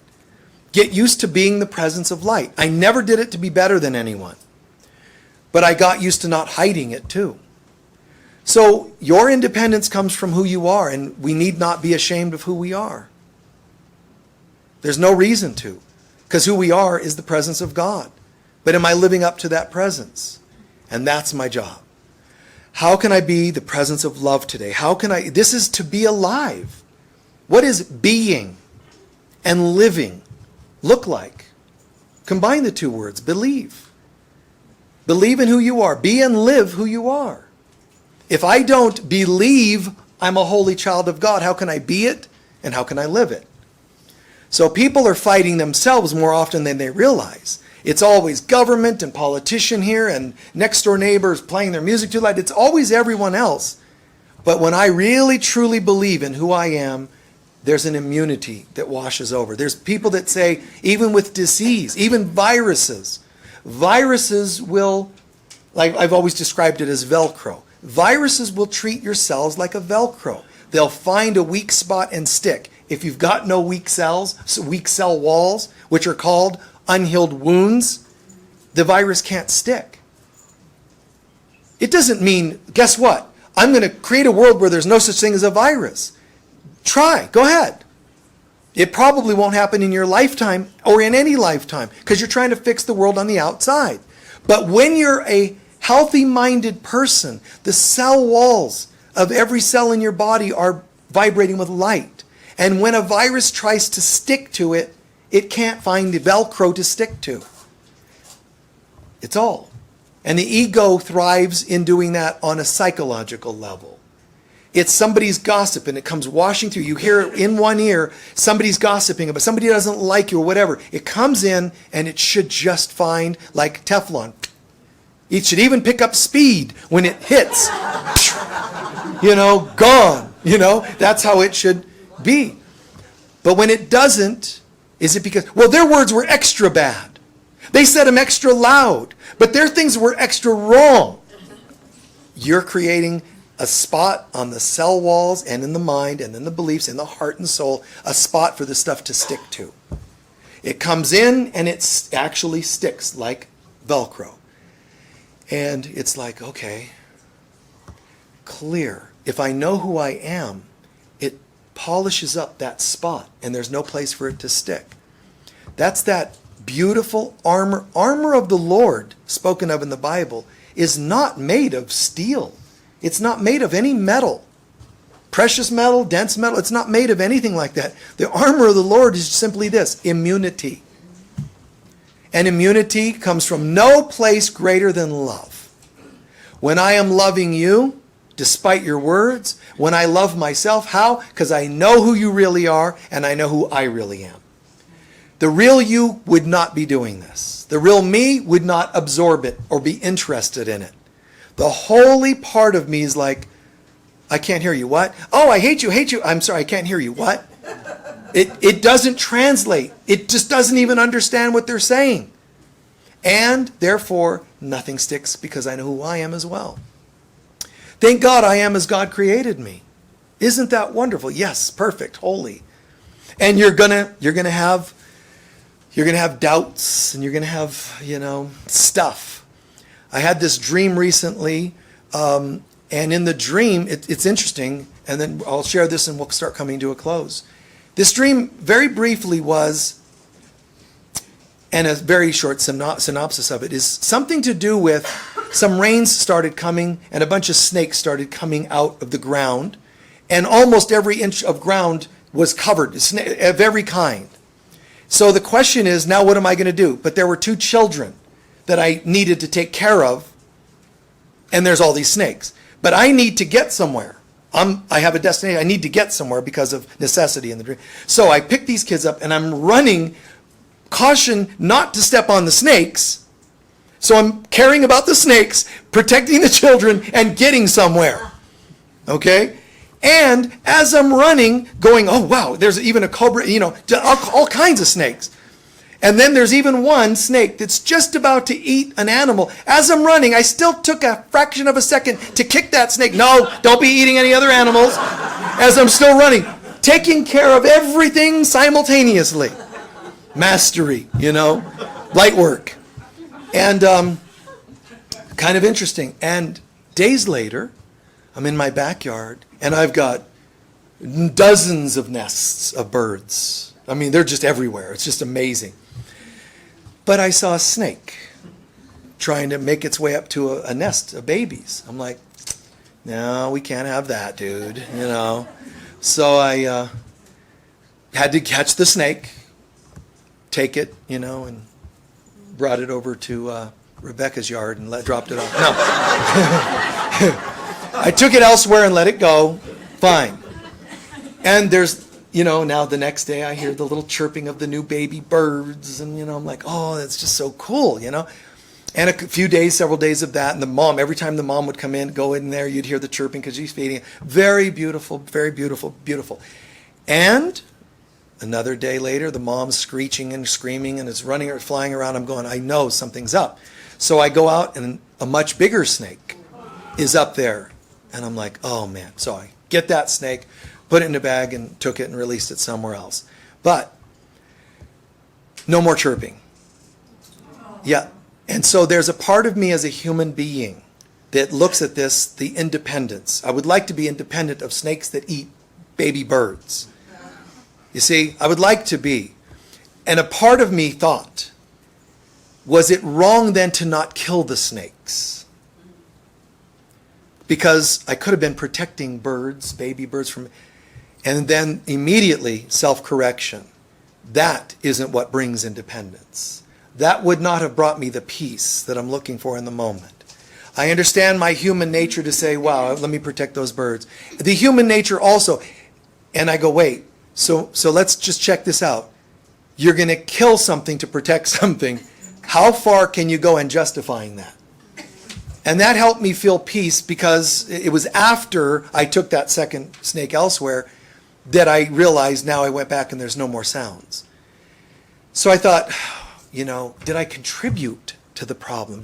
Get used to being the presence of light. I never did it to be better than anyone. But I got used to not hiding it too. So your independence comes from who you are, and we need not be ashamed of who we are. There's no reason to. Because who we are is the presence of God. But am I living up to that presence? And that's my job. How can I be the presence of love today? This is to be alive. What is being and living look like? Combine the two words, believe. Believe in who you are. Be and live who you are. If I don't believe I'm a holy child of God, how can I be it and how can I live it? So people are fighting themselves more often than they realize. It's always government and politician here and next door neighbors playing their music too loud. It's always everyone else. But when I really truly believe in who I am, there's an immunity that washes over. There's people that say, even with disease, even viruses will, like I've always described it as Velcro. Viruses will treat your cells like a Velcro. They'll find a weak spot and stick. If you've got no weak cells, weak cell walls, which are called unhealed wounds, the virus can't stick. It doesn't mean, guess what? I'm going to create a world where there's no such thing as a virus. Try. Go ahead. It probably won't happen in your lifetime or in any lifetime because you're trying to fix the world on the outside. But when you're a healthy-minded person, the cell walls of every cell in your body are vibrating with light. And when a virus tries to stick to it, it can't find the Velcro to stick to. It's all. And the ego thrives in doing that on a psychological level. It's somebody's gossip and it comes washing through. You hear it in one ear, somebody's gossiping, but somebody doesn't like you or whatever. It comes in and it should just find, like Teflon. It should even pick up speed when it hits. Gone. That's how it should be. But when it doesn't, is it because, well, their words were extra bad. They said them extra loud, but their things were extra wrong. You're creating a spot on the cell walls and in the mind and in the beliefs, in the heart and soul, a spot for the stuff to stick to. It comes in and it actually sticks like Velcro. And it's like, okay, clear. If I know who I am, it polishes up that spot and there's no place for it to stick. That's that beautiful armor. Armor of the Lord, spoken of in the Bible, is not made of steel. It's not made of any metal. Precious metal, dense metal, it's not made of anything like that. The armor of the Lord is simply this, immunity. And immunity comes from no place greater than love. When I am loving you, despite your words, when I love myself, how? Because I know who you really are and I know who I really am. The real you would not be doing this. The real me would not absorb it or be interested in it. The holy part of me is like, I can't hear you. What? Oh, I hate you. I'm sorry, I can't hear you. What? It doesn't translate. It just doesn't even understand what they're saying. And therefore, nothing sticks because I know who I am as well. Thank God I am as God created me. Isn't that wonderful? Yes, perfect, holy. And you're gonna have doubts and you're gonna have, stuff. I had this dream recently, and in the dream, it's interesting, and then I'll share this and we'll start coming to a close. This dream, very briefly, was, and a very short synopsis of it, is something to do with some rains started coming and a bunch of snakes started coming out of the ground, and almost every inch of ground was covered, of every kind. So the question is, now what am I going to do? But there were 2 children that I needed to take care of, and there's all these snakes. But I need to get somewhere. I have a destination. I need to get somewhere because of necessity in the dream. So I pick these kids up, and I'm running, caution not to step on the snakes. So I'm caring about the snakes, protecting the children, and getting somewhere. Okay? And as I'm running, going, oh, wow, there's even a cobra, all kinds of snakes. And then there's even one snake that's just about to eat an animal. As I'm running, I still took a fraction of a second to kick that snake. No, don't be eating any other animals. As I'm still running, taking care of everything simultaneously. Mastery, light work. And kind of interesting. And days later, I'm in my backyard, and I've got dozens of nests of birds. I mean, they're just everywhere. It's just amazing. But I saw a snake trying to make its way up to a nest of babies. I'm like, no, we can't have that, dude, So I had to catch the snake, take it, and brought it over to Rebecca's yard and dropped it off. No. I took it elsewhere and let it go. Fine. And there's, now the next day I hear the little chirping of the new baby birds, and, I'm like, oh, that's just so cool, And a few days, several days of that, and the mom, every time the mom would come in, go in there, you'd hear the chirping because she's feeding it. Very beautiful, beautiful. And another day later, the mom's screeching and screaming and is running or flying around. I'm going, I know something's up. So I go out and a much bigger snake is up there. And I'm like, oh man. So I get that snake, put it in a bag and took it and released it somewhere else. But no more chirping. Yeah. And so there's a part of me as a human being that looks at this, the independence. I would like to be independent of snakes that eat baby birds. You see, I would like to be. And a part of me thought, was it wrong then to not kill the snakes? Because I could have been protecting birds, baby birds from, and then immediately self-correction. That isn't what brings independence. That would not have brought me the peace that I'm looking for in the moment. I understand my human nature to say, wow, let me protect those birds. The human nature also, and I go, wait, so let's just check this out. You're going to kill something to protect something. How far can you go in justifying that? And that helped me feel peace, because it was after I took that second snake elsewhere that I realized now I went back and there's no more sounds. So I thought, did I contribute to the problem?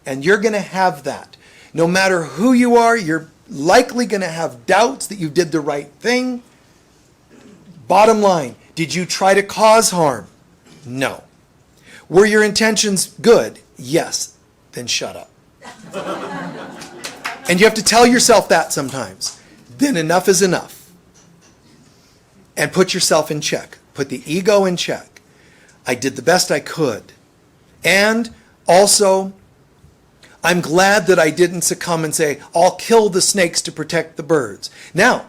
And you're going to have that. No matter who you are, you're likely going to have doubts that you did the right thing. Bottom line, did you try to cause harm? No. Were your intentions good? Yes. Then shut up. And you have to tell yourself that sometimes. Then enough is enough. And put yourself in check. Put the ego in check. I did the best I could. And also, I'm glad that I didn't succumb and say, I'll kill the snakes to protect the birds. Now,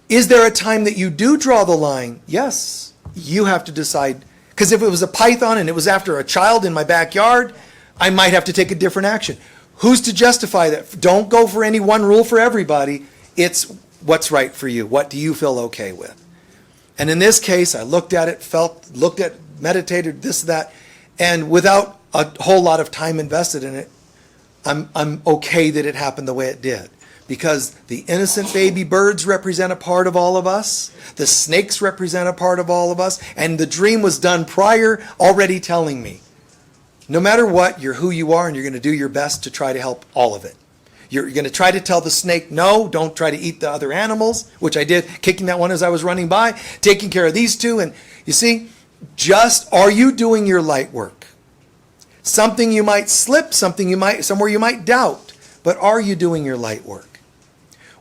is there a time that you do draw the line? Yes. You have to decide. Because if it was a python and it was after a child in my backyard, I might have to take a different action. Who's to justify that? Don't go for any one rule for everybody. It's what's right for you. What do you feel okay with? And in this case, I looked at it, meditated, this, that, and without a whole lot of time invested in it, I'm okay that it happened the way it did. Because the innocent baby birds represent a part of all of us, the snakes represent a part of all of us, and the dream was done prior, already telling me, no matter what, you're who you are, and you're going to do your best to try to help all of it. You're going to try to tell the snake, no, don't try to eat the other animals, which I did, kicking that one as I was running by, taking care of these two. And you see, are you doing your light work? Something you might slip, somewhere you might doubt, but are you doing your light work?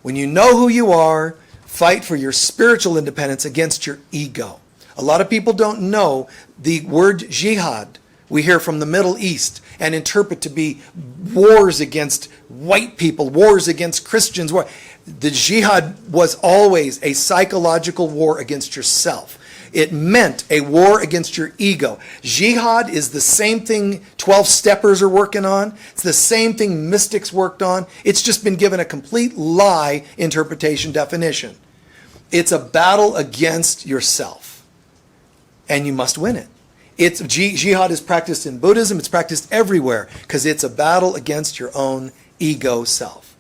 When you know who you are, fight for your spiritual independence against your ego. A lot of people don't know the word jihad we hear from the Middle East and interpret to be wars against white people, wars against Christians. The jihad was always a psychological war against yourself. It meant a war against your ego. Jihad is the same thing 12 steppers are working on. It's the same thing mystics worked on. It's just been given a complete lie interpretation definition. It's a battle against yourself. And you must win it. Jihad is practiced in Buddhism. It's practiced everywhere because it's a battle against your own ego self.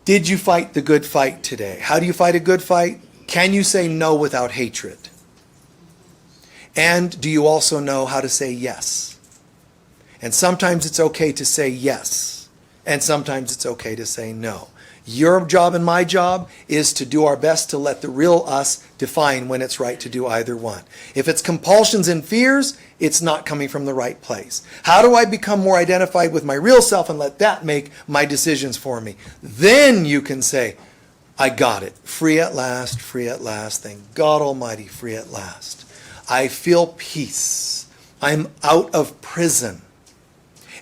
Did you fight the good fight today? How do you fight a good fight? Can you say no without hatred? And do you also know how to say yes? And sometimes it's okay to say yes. And sometimes it's okay to say no. Your job and my job is to do our best to let the real us define when it's right to do either one. If it's compulsions and fears, it's not coming from the right place. How do I become more identified with my real self and let that make my decisions for me? Then you can say, I got it. Free at last, free at last. Thank God Almighty, free at last. I feel peace. I'm out of prison.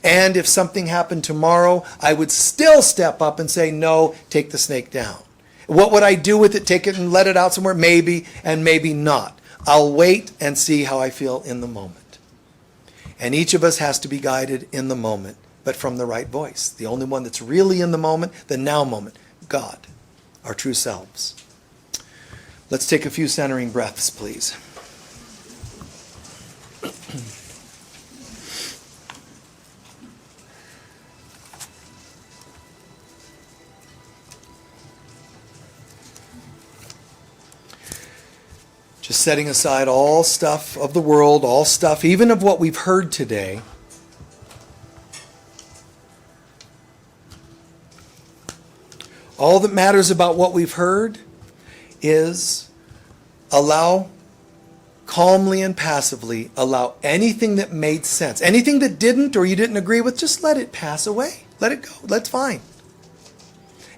And if something happened tomorrow, I would still step up and say, no, take the snake down. What would I do with it? Take it and let it out somewhere? Maybe, and maybe not. I'll wait and see how I feel in the moment. And each of us has to be guided in the moment, but from the right voice. The only one that's really in the moment, the now moment, God, our true selves. Let's take a few centering breaths, please. Just setting aside all stuff of the world, all stuff, even of what we've heard today. All that matters about what we've heard is allow calmly and passively, allow anything that made sense. Anything that didn't or you didn't agree with, just let it pass away. Let it go. That's fine.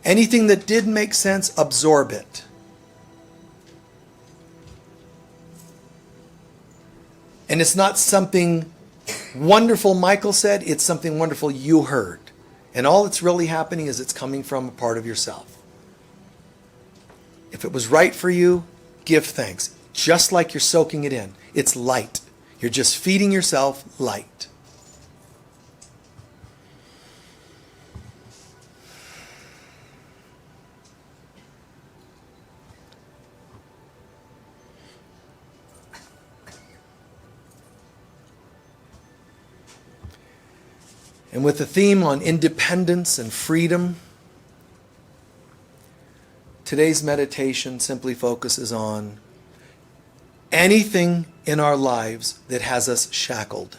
Anything that did make sense, absorb it. And it's not something wonderful Michael said, it's something wonderful you heard. And all that's really happening is it's coming from a part of yourself. If it was right for you, give thanks. Just like you're soaking it in. It's light. You're just feeding yourself light. And with the theme on independence and freedom, today's meditation simply focuses on anything in our lives that has us shackled.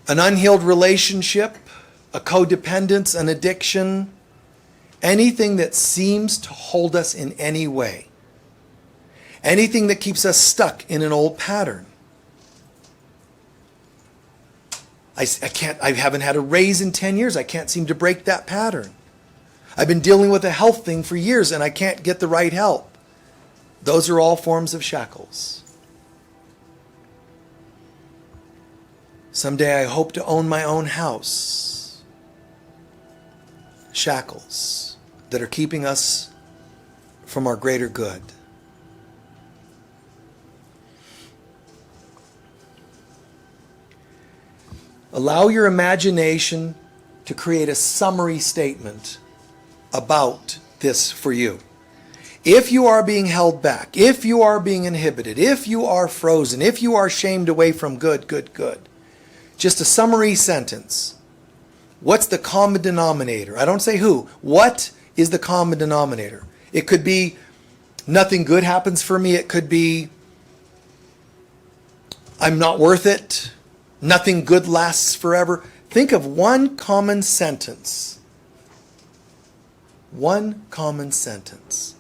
An unhealed relationship, a codependence, an addiction, anything that seems to hold us in any way. Anything that keeps us stuck in an old pattern. I haven't had a raise in 10 years. I can't seem to break that pattern. I've been dealing with a health thing for years and I can't get the right help. Those are all forms of shackles. Someday I hope to own my own house. Shackles that are keeping us from our greater good. Allow your imagination to create a summary statement about this for you. If you are being held back, if you are being inhibited, if you are frozen, if you are shamed away from good, just a summary sentence. What's the common denominator? I don't say who. What is the common denominator? It could be nothing good happens for me. It could be I'm not worth it. Nothing good lasts forever. Think of one common sentence. One common sentence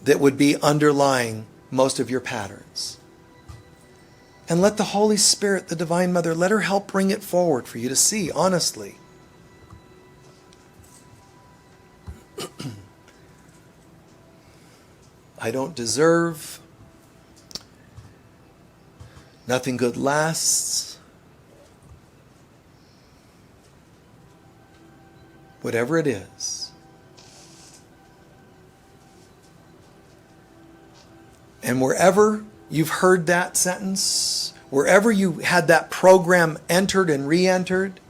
that would be underlying most of your patterns. And let the Holy Spirit, the Divine Mother, let her help bring it forward for you to see honestly. I don't deserve. Nothing good lasts. Whatever it is. And wherever you've heard that sentence, wherever you had that program entered and re-entered,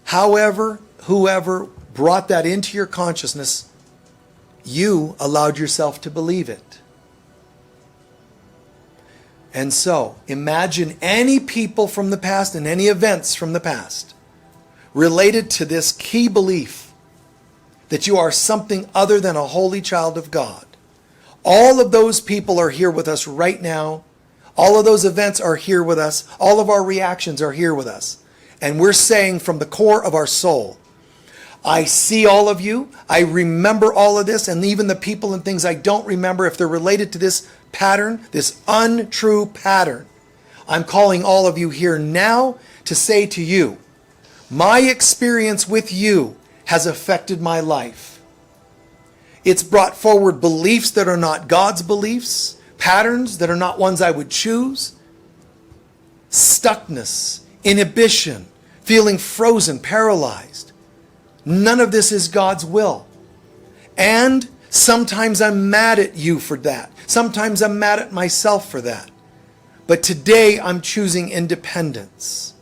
however, whoever brought that into your consciousness, you allowed yourself to believe it. And so, imagine any people from the past and any events from the past related to this key belief that you are something other than a holy child of God. All of those people are here with us right now. All of those events are here with us. All of our reactions are here with us. And we're saying from the core of our soul, I see all of you. I remember all of this. And even the people and things I don't remember, if they're related to this pattern, this untrue pattern, I'm calling all of you here now to say to you, my experience with you has affected my life. It's brought forward beliefs that are not God's beliefs, patterns that are not ones I would choose, stuckness, inhibition, feeling frozen, paralyzed. None of this is God's will. And sometimes I'm mad at you for that. Sometimes I'm mad at myself for that. But today I'm choosing independence.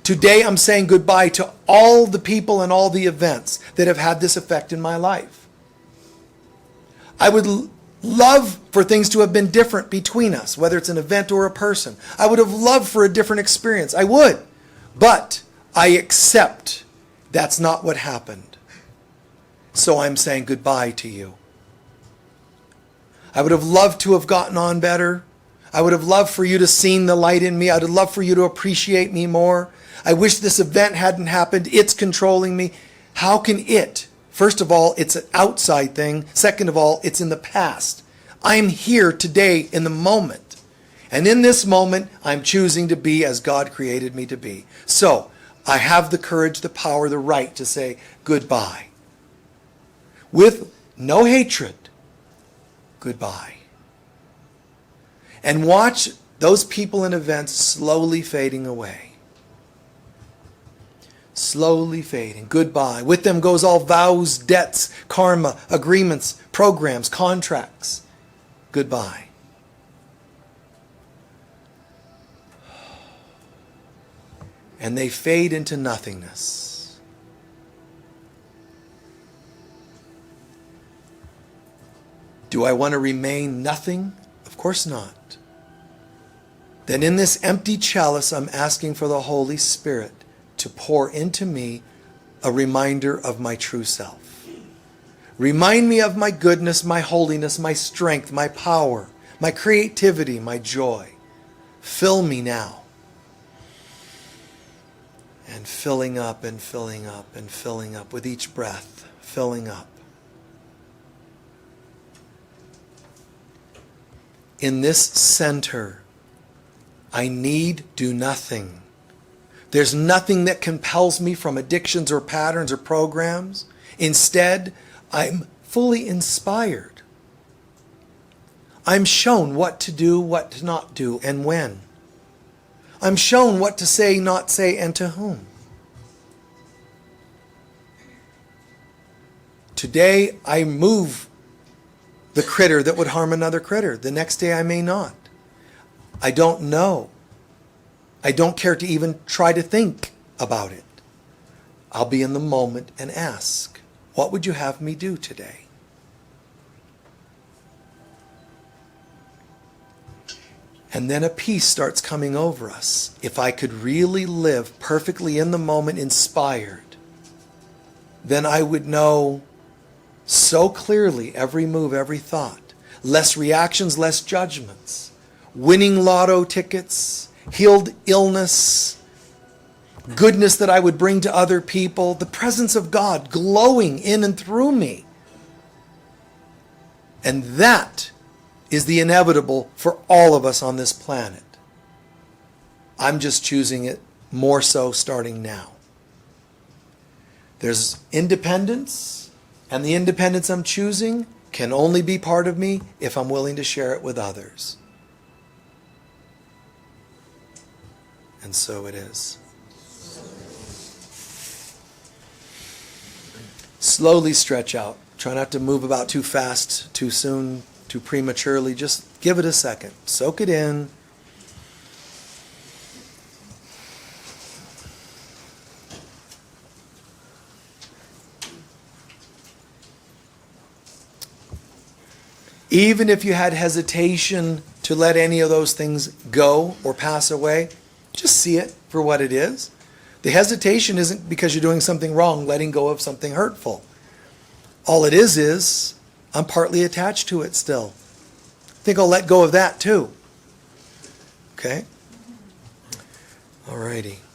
Today I'm saying goodbye to all the people and all the events that have had this effect in my life. I would love for things to have been different between us, whether it's an event or a person. I would have loved for a different experience. I would. But I accept that's not what happened. So I'm saying goodbye to you. I would have loved to have gotten on better. I would have loved for you to seen the light in me. I would have loved for you to appreciate me more. I wish this event hadn't happened. It's controlling me. How can it? First of all, it's an outside thing. Second of all, it's in the past. I'm here today in the moment. And in this moment, I'm choosing to be as God created me to be. So, I have the courage, the power, the right to say goodbye. With no hatred, goodbye. And watch those people and events slowly fading away. Slowly fading. Goodbye. With them goes all vows, debts, karma, agreements, programs, contracts. Goodbye. And they fade into nothingness. Do I want to remain nothing? Of course not. Then in this empty chalice, I'm asking for the Holy Spirit to pour into me a reminder of my true self. Remind me of my goodness, my holiness, my strength, my power, my creativity, my joy. Fill me now. And filling up and filling up and filling up with each breath, filling up. In this center, I need do nothing. There's nothing that compels me from addictions or patterns or programs. Instead, I'm fully inspired. I'm shown what to do, what to not do, and when. I'm shown what to say, not say, and to whom. Today, I move the critter that would harm another critter. The next day, I may not. I don't know. I don't care to even try to think about it. I'll be in the moment and ask, what would you have me do today? And then a peace starts coming over us. If I could really live perfectly in the moment, inspired, then I would know so clearly every move, every thought. Less reactions, less judgments. Winning lotto tickets, healed illness, goodness that I would bring to other people, the presence of God glowing in and through me. And that is the inevitable for all of us on this planet. I'm just choosing it more so starting now. There's independence, and the independence I'm choosing can only be part of me if I'm willing to share it with others. And so it is. Slowly stretch out. Try not to move about too fast, too soon, too prematurely. Just give it a second. Soak it in. Even if you had hesitation to let any of those things go or pass away, just see it for what it is. The hesitation isn't because you're doing something wrong, letting go of something hurtful. All it is I'm partly attached to it still. I think I'll let go of that too. Okay? Alrighty.